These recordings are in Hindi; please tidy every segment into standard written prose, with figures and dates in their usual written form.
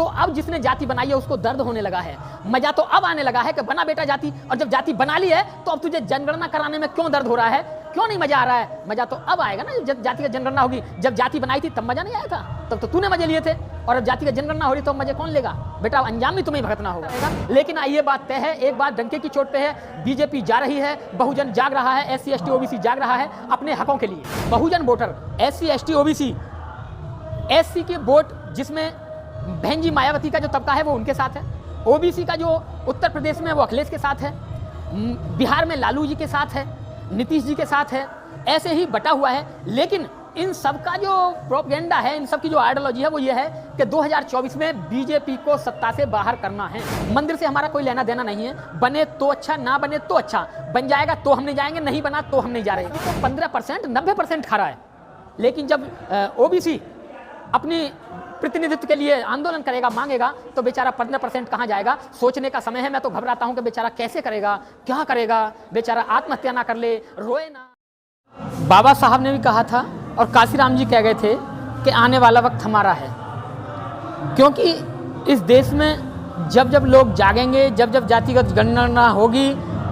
तो अब जिसने जाति बनाई है उसको दर्द होने लगा है। मजा तो अब आने लगा है कि बना बेटा जाति, और जब जाति बना ली है तो अब तुझे जनगणना कराने में क्यों दर्द हो रहा है, क्यों नहीं मजा आ रहा है। मजा तो अब आएगा ना जब जाति का जनगणना होगी। जब जाति बनाई थी तब मजा नहीं आया था, तब तो तूने मजे लिए थे, और अब जाति का जनगणना हो रही तो मजे कौन लेगा बेटा, अंजाम भी तुम्हें भुगतना होगा। लेकिन ये बात तय है, एक बात डंके की चोट पे है, बीजेपी जा रही है, बहुजन जाग रहा है, SC ST OBC जाग रहा है अपने हकों के लिए। Bahujan voter SC ST OBC SC के वोट जिसमें बहन जी मायावती का जो तबका है वो उनके साथ है, OBC का जो उत्तर प्रदेश में वो अखिलेश के साथ है, बिहार में लालू जी के साथ है, नीतीश जी के साथ है, ऐसे ही बटा हुआ है। लेकिन इन सब का जो प्रोपेगेंडा है, इन सब की जो आइडियोलॉजी है वो ये है कि 2024 में बीजेपी को सत्ता से बाहर करना है। मंदिर से हमारा कोई लेना देना नहीं है, बने तो अच्छा, ना बने तो अच्छा, बन जाएगा तो हम नहीं जाएंगे, नहीं बना तो हम नहीं जा रहे। तो 15% 90% खा रहा है। लेकिन जब OBC अपनी प्रतिनिधित्व के लिए आंदोलन करेगा, मांगेगा, तो बेचारा 15% कहाँ जाएगा। सोचने का समय है। मैं तो घबराता हूँ कि बेचारा कैसे करेगा, क्या करेगा, बेचारा आत्महत्या ना कर ले, रोए ना। बाबा साहब ने भी कहा था और काशीराम जी कह गए थे कि आने वाला वक्त हमारा है, क्योंकि इस देश में जब जब लोग जागेंगे, जब जब जातिगत गणना होगी,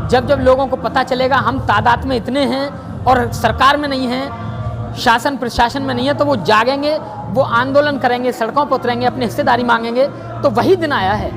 जब जब लोगों को पता चलेगा हम तादाद में इतने हैं और सरकार में नहीं हैं, शासन प्रशासन में नहीं है, तो वो जागेंगे, वो आंदोलन करेंगे, सड़कों पर उतरेंगे, अपनी हिस्सेदारी मांगेंगे। तो वही दिन आया है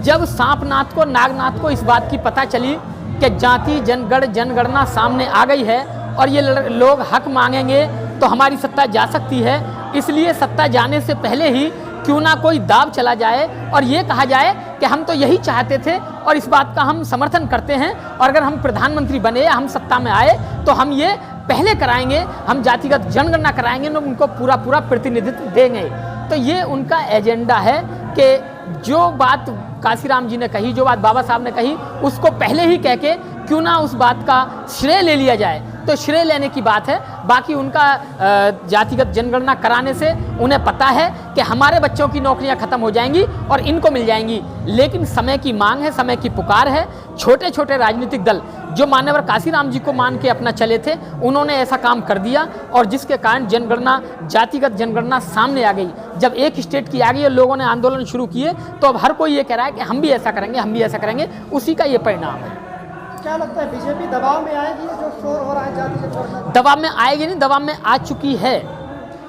जब सांपनाथ को, नागनाथ को इस बात की पता चली कि जाति जनगणना सामने आ गई है और ये लोग हक मांगेंगे तो हमारी सत्ता जा सकती है। इसलिए सत्ता जाने से पहले ही क्यों ना कोई दाव चला जाए और ये कहा जाए कि हम तो यही चाहते थे और इस बात का हम समर्थन करते हैं, और अगर हम प्रधानमंत्री बने या हम सत्ता में आए तो हम ये पहले कराएंगे, हम जातिगत जनगणना कराएंगे, उनको पूरा प्रतिनिधित्व देंगे। तो ये उनका एजेंडा है कि जो बात काशीराम जी ने कही, जो बात बाबा साहब ने कही, उसको पहले ही कह के क्यों ना उस बात का श्रेय ले लिया जाए। तो श्रेय लेने की बात है। बाकी उनका जातिगत जनगणना कराने से उन्हें पता है कि हमारे बच्चों की नौकरियां खत्म हो जाएंगी और इनको मिल जाएंगी। लेकिन समय की मांग है, समय की पुकार है। छोटे छोटे राजनीतिक दल जो मान्यवर काशीराम जी को मान के अपना चले थे, उन्होंने ऐसा काम कर दिया और जिसके कारण जनगणना, जातिगत जनगणना सामने आ गई। जब एक स्टेट की आ गई और लोगों ने आंदोलन शुरू किए तो अब हर कोई ये कह रहा है कि हम भी ऐसा करेंगे, हम भी ऐसा करेंगे। उसी का ये परिणाम है। क्या लगता है बीजेपी दबाव में आएगी? जो शोर हो रहा है जाति जनगणना, दबाव में आएगी नहीं, दबाव में आ चुकी है,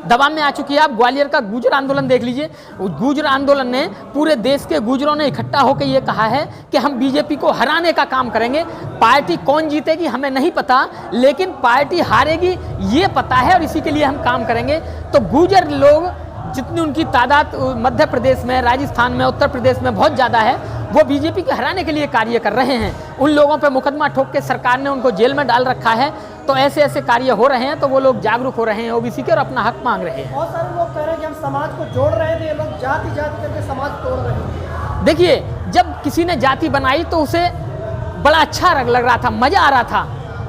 दबाव में आ चुकी है। आप ग्वालियर का गुर्जर आंदोलन देख लीजिए। गुर्जर आंदोलन ने, पूरे देश के गुर्जरों ने इकट्ठा होकर ये कहा है कि हम बीजेपी को हराने का काम करेंगे। पार्टी कौन जीतेगी हमें नहीं पता, लेकिन पार्टी हारेगी ये पता है और इसी के लिए हम काम करेंगे। तो गुर्जर लोग, जितनी उनकी तादाद मध्य प्रदेश में, राजस्थान में, उत्तर प्रदेश में बहुत ज़्यादा है, वो बीजेपी को हराने के लिए कार्य कर रहे हैं। उन लोगों पे मुकदमा ठोक के सरकार ने उनको जेल में डाल रखा है। तो ऐसे ऐसे कार्य हो रहे हैं, तो वो लोग जागरूक हो रहे हैं OBC के और अपना हक मांग रहे हैं। बहुत सारे लोग कह रहे हैं कि हम समाज को जोड़ रहे थे, लोग जाति जाति करके समाज तोड़ रहे हैं। देखिए, जब किसी ने जाति बनाई तो उसे बड़ा अच्छा लग रहा था, मजा आ रहा था।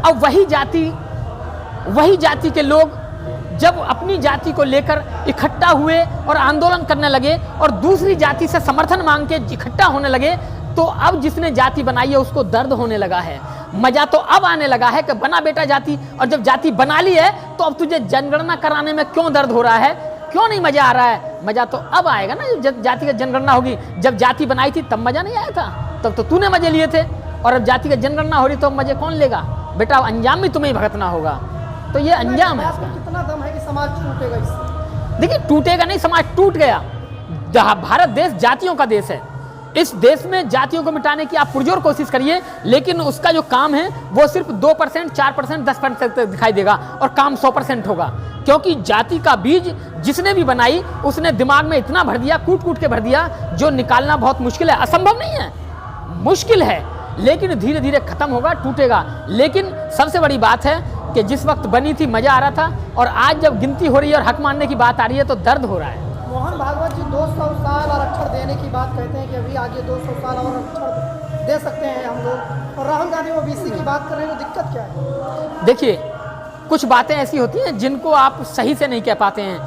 अब वही जाति के लोग जब अपनी जाति को लेकर इकट्ठा हुए और आंदोलन करने लगे और दूसरी जाति से समर्थन मांग के इकट्ठा होने लगे, तो अब जिसने जाति बनाई है उसको दर्द होने लगा है। मजा तो अब आने लगा है कि बना बेटा जाति, और जब जाति बना ली है तो अब तुझे जनगणना कराने में क्यों दर्द हो रहा है, क्यों नहीं मजा आ रहा है। मजा तो अब आएगा ना जब जाति का जनगणना होगी। जब जाति बनाई थी तब मजा नहीं आया था, तब तो तूने मजे लिए थे, और अब जाति का जनगणना हो रही तो मजे कौन लेगा बेटा, अंजाम भी तुम्हें भुगतना होगा। तो ये अंजाम है। कितना दम है कि समाज टूटेगा इससे? देखिए, टूटेगा नहीं, समाज टूट गया। भारत देश जातियों का देश है। इस देश में जातियों को मिटाने की आप पुरजोर कोशिश करिए, लेकिन उसका जो काम है वो सिर्फ 2%, 4%, 10% दिखाई देगा और काम 100% होगा। क्योंकि जाति का बीज जिसने भी बनाई उसने दिमाग में इतना भर दिया, कूट कूट के भर दिया, जो निकालना बहुत मुश्किल है। असंभव नहीं है, मुश्किल है, लेकिन धीरे धीरे खत्म होगा, टूटेगा। लेकिन सबसे बड़ी बात है कि जिस वक्त बनी थी मजा आ रहा था, और आज जब गिनती हो रही है और हक मानने की बात आ रही है तो दर्द हो रहा है। मोहन भागवत जी 200 साल आरक्षण देने की बात कहते हैं कि अभी आगे 200 साल और आरक्षण दे सकते हैं हम लोग, और राहुल गांधी OBC की बात कर रहे हैं, तो दिक्कत क्या है? देखिए, कुछ बातें ऐसी होती हैं जिनको आप सही से नहीं कह पाते हैं।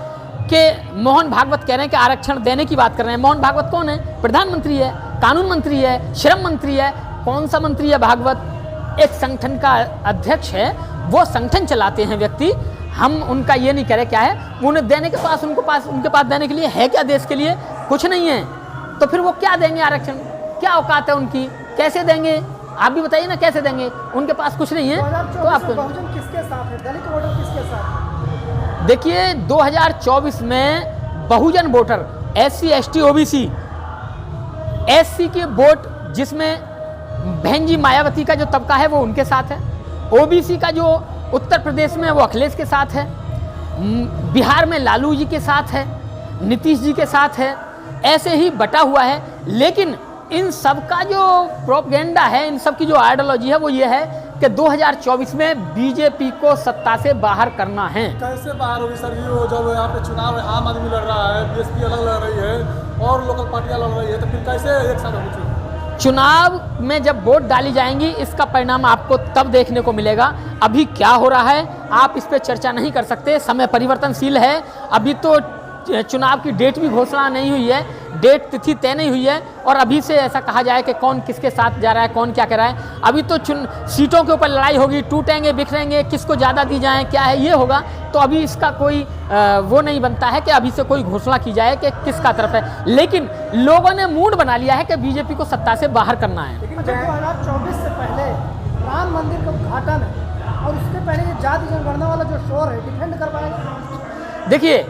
कि मोहन भागवत कह रहे हैं कि आरक्षण देने की बात कर रहे हैं। मोहन भागवत कौन है? प्रधानमंत्री है, कानून मंत्री है, श्रम मंत्री है। कौन सा मंत्री है भागवत? एक संगठन का अध्यक्ष है, वो संगठन चलाते हैं व्यक्ति। हम उनका ये नहीं कह रहे क्या है, उन्हें देने के पास, उनके पास देने के लिए है क्या देश के लिए? कुछ नहीं है, तो फिर वो क्या देंगे आरक्षण? क्या औकात है उनकी? कैसे देंगे? आप भी बताइए ना, कैसे देंगे? उनके पास कुछ नहीं है। तो आपको बहुजन किसके साथ है, दलित वोटर किसके साथ? देखिए 2024 में Bahujan voter SC ST OBC, SC के वोट जिसमें बहन जी मायावती का जो तबका है वो उनके साथ है, OBC का जो उत्तर प्रदेश में वो अखिलेश के साथ है, बिहार में लालू जी के साथ है, नीतीश जी के साथ है, ऐसे ही बटा हुआ है। लेकिन इन सब का जो प्रोपेगेंडा है, इन सब की जो आइडियोलॉजी है वो ये है कि 2024 में बीजेपी को सत्ता से बाहर करना है। कैसे बाहर होगी सर जी? वो जब यहाँ पे चुनाव है, आम आदमी लड़ रहा है, BSP अलग लड़ रही है और लोकल पार्टियाँ लड़ रही है, तो फिर कैसे एक साथ होगी? चुनाव में जब वोट डाली जाएंगी इसका परिणाम आपको तब देखने को मिलेगा। अभी क्या हो रहा है आप इस पर चर्चा नहीं कर सकते, समय परिवर्तनशील है। अभी तो चुनाव की डेट भी घोषणा नहीं हुई है, डेट तिथि तय नहीं हुई है, और अभी से ऐसा कहा जाए कि कौन किसके साथ जा रहा है, कौन क्या कर रहा है। अभी तो सीटों के ऊपर लड़ाई होगी, टूटेंगे बिखरेंगे, किसको ज़्यादा दी जाए, क्या है ये होगा। तो अभी इसका कोई वो नहीं बनता है कि अभी से कोई घोषणा की जाए कि किसका तरफ है। लेकिन लोगों ने मूड बना लिया है कि बीजेपी को सत्ता से बाहर करना है। लेकिन 2024 से पहले राम मंदिर का उद्घाटन है और उसके पहले ये जाति जनगणना वाला जो शोर है, डिफेंड कर पाएगा? देखिए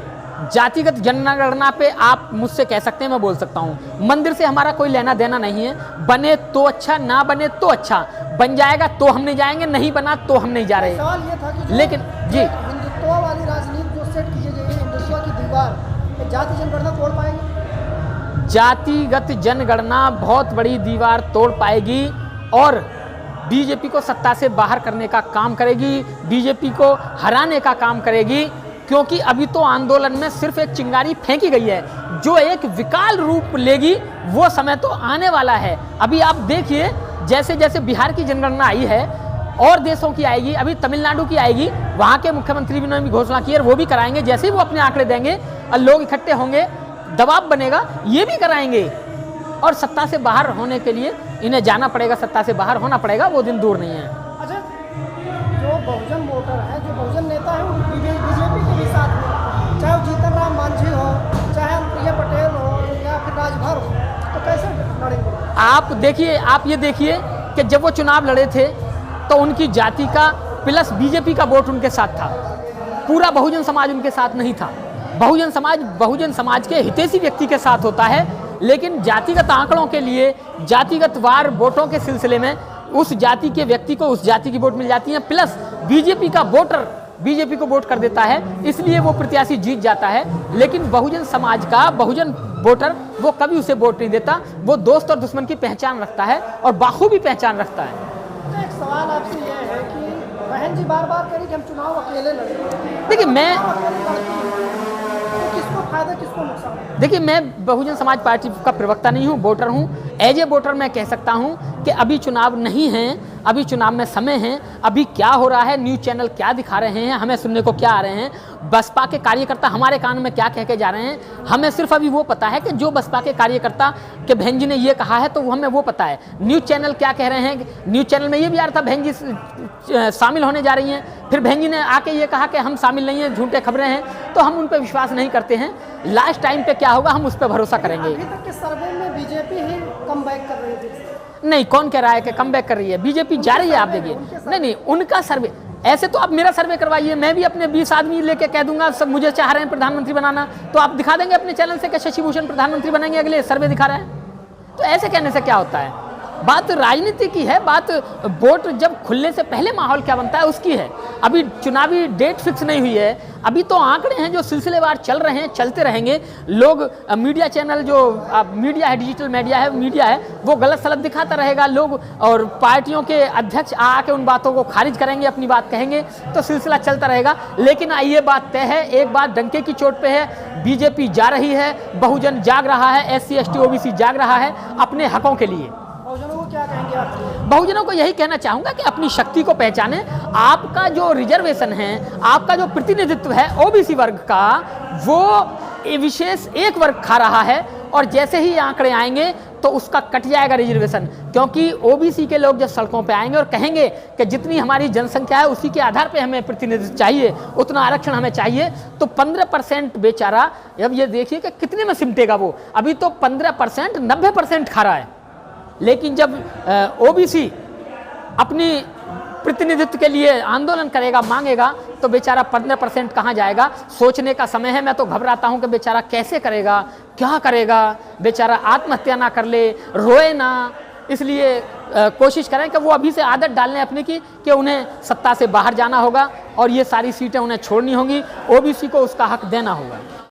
जातिगत जनगणना पे आप मुझसे कह सकते हैं, मैं बोल सकता हूँ, मंदिर से हमारा कोई लेना देना नहीं है। बने तो अच्छा, ना बने तो अच्छा। बन जाएगा तो हम नहीं जाएंगे, नहीं बना तो हम नहीं जा रहे। सवाल ये था कि लेकिन जी हिंदुत्व वाली राजनीति जो सेट की गई है, हिंदुत्व की दीवार, ये जाति जनगणना तोड़ पाएगी? जातिगत जनगणना बहुत बड़ी दीवार तोड़ पाएगी और बीजेपी को सत्ता से बाहर करने का काम करेगी, बीजेपी को हराने का काम करेगी। क्योंकि अभी तो आंदोलन में सिर्फ एक चिंगारी फेंकी गई है, जो एक विकराल रूप लेगी वो समय तो आने वाला है। अभी आप देखिए जैसे जैसे बिहार की जनगणना आई है और देशों की आएगी, अभी तमिलनाडु की आएगी, वहाँ के मुख्यमंत्री भी ने भी घोषणा की है, वो भी कराएंगे। जैसे ही वो अपने आंकड़े देंगे और लोग इकट्ठे होंगे, दबाव बनेगा, ये भी कराएंगे। और सत्ता से बाहर होने के लिए इन्हें जाना पड़ेगा, सत्ता से बाहर होना पड़ेगा, वो दिन दूर नहीं है। अच्छा, जो बहुजन वोटर है, जो बहुजन नेता है, वो बीजेपी के भी साथ में, चाहे वो जीतन राम मांझी हो, चाहे प्रिया पटेल हो या फिर राजभर हो, तो कैसे लड़ेंगे? आप देखिए, आप ये देखिए कि जब वो चुनाव लड़े थे तो उनकी जाति का प्लस बीजेपी का वोट उनके साथ था, पूरा बहुजन समाज उनके साथ नहीं था। बहुजन समाज के हितैषी व्यक्ति के साथ होता है, लेकिन जातिगत आंकड़ों के लिए, जातिगत वार वोटों के सिलसिले में उस जाति के व्यक्ति को उस जाति की वोट मिल जाती है, प्लस बीजेपी का वोटर बीजेपी को वोट कर देता है, इसलिए वो प्रत्याशी जीत जाता है। लेकिन बहुजन समाज का बहुजन वोटर वो कभी उसे वोट नहीं देता, वो दोस्त और दुश्मन की पहचान रखता है और बाखूबी पहचान रखता है। तो एक सवाल आपसे यह है कि बहन जी बार बार कह रही कि हम चुनाव अकेले लड़ेंगे। देखिए मैं तो किसको फायदा, किसको नुकसान? देखिए मैं बहुजन समाज पार्टी का प्रवक्ता नहीं हूँ, वोटर हूँ। एज ए वोटर मैं कह सकता हूँ कि अभी चुनाव नहीं है, अभी चुनाव में समय है। अभी क्या हो रहा है, न्यूज़ चैनल क्या दिखा रहे हैं, हमें सुनने को क्या आ रहे हैं, बसपा के कार्यकर्ता हमारे कान में क्या कह के जा रहे हैं, हमें सिर्फ अभी वो पता है कि जो बसपा के कार्यकर्ता के बहन जी ने ये कहा है तो वो हमें वो पता है। न्यूज़ चैनल क्या कह रहे हैं, न्यूज़ चैनल में ये भी आ रहा था बहन जी शामिल होने जा रही हैं, फिर बहन जी ने आके ये कहा कि हम शामिल नहीं हैं, झूठे खबरें हैं, तो हम उन पर विश्वास नहीं करते हैं। लास्ट टाइम पे क्या होगा हम उस पर भरोसा करेंगे। अभी तक के सर्वे में बीजेपी ही कम बैक कर रही है। नहीं, कौन कह रहा है कि कम बैक कर रही है? बीजेपी जा रही है, आप देखिए। नहीं, उनका सर्वे, ऐसे तो आप मेरा सर्वे करवाइए, मैं भी अपने 20 आदमी लेके कह दूंगा सब मुझे चाह रहे हैं प्रधानमंत्री बनाना, तो आप दिखा देंगे अपने चैनल से कि शशि भूषण प्रधानमंत्री बनेंगे अगले, सर्वे दिखा रहे हैं। तो ऐसे कहने से क्या होता है? बात राजनीति की है, बात वोट जब खुलने से पहले माहौल क्या बनता है उसकी है। अभी चुनावी डेट फिक्स नहीं हुई है, अभी तो आंकड़े हैं जो सिलसिलेवार चल रहे हैं, चलते रहेंगे। लोग मीडिया चैनल जो मीडिया है, डिजिटल मीडिया है, वो गलत सलत दिखाता रहेगा लोग, और पार्टियों के अध्यक्ष आके उन बातों को खारिज करेंगे, अपनी बात कहेंगे, तो सिलसिला चलता रहेगा। लेकिन ये बात तय है, एक बात डंके की चोट पे है, बीजेपी जा रही है, बहुजन जाग रहा है, SC ST OBC जाग रहा है अपने हकों के लिए। बहुजनों को क्या कहेंगे आप? बहुजनों को यही कहना चाहूंगा कि अपनी शक्ति को पहचाने। आपका जो रिजर्वेशन है, आपका जो प्रतिनिधित्व है OBC वर्ग का, वो विशेष एक वर्ग खा रहा है, और जैसे ही आंकड़े आएंगे तो उसका कट जाएगा रिजर्वेशन, क्योंकि ओबीसी के लोग जब सड़कों पे आएंगे और कहेंगे कि जितनी हमारी जनसंख्या है उसी के आधार पे हमें प्रतिनिधित्व चाहिए, उतना आरक्षण हमें चाहिए, तो 15% बेचारा, अब ये देखिए कि कितने में सिमटेगा वो। अभी तो 15% 90% खा रहा है, लेकिन जब ओबीसी अपनी प्रतिनिधित्व के लिए आंदोलन करेगा, मांगेगा, तो बेचारा 15% कहाँ जाएगा। सोचने का समय है। मैं तो घबराता हूँ कि बेचारा कैसे करेगा, क्या करेगा, बेचारा आत्महत्या ना कर ले, रोए ना। इसलिए कोशिश करें कि वो अभी से आदत डालने अपने की कि उन्हें सत्ता से बाहर जाना होगा और ये सारी सीटें उन्हें छोड़नी होंगी, ओबीसी को उसका हक देना होगा।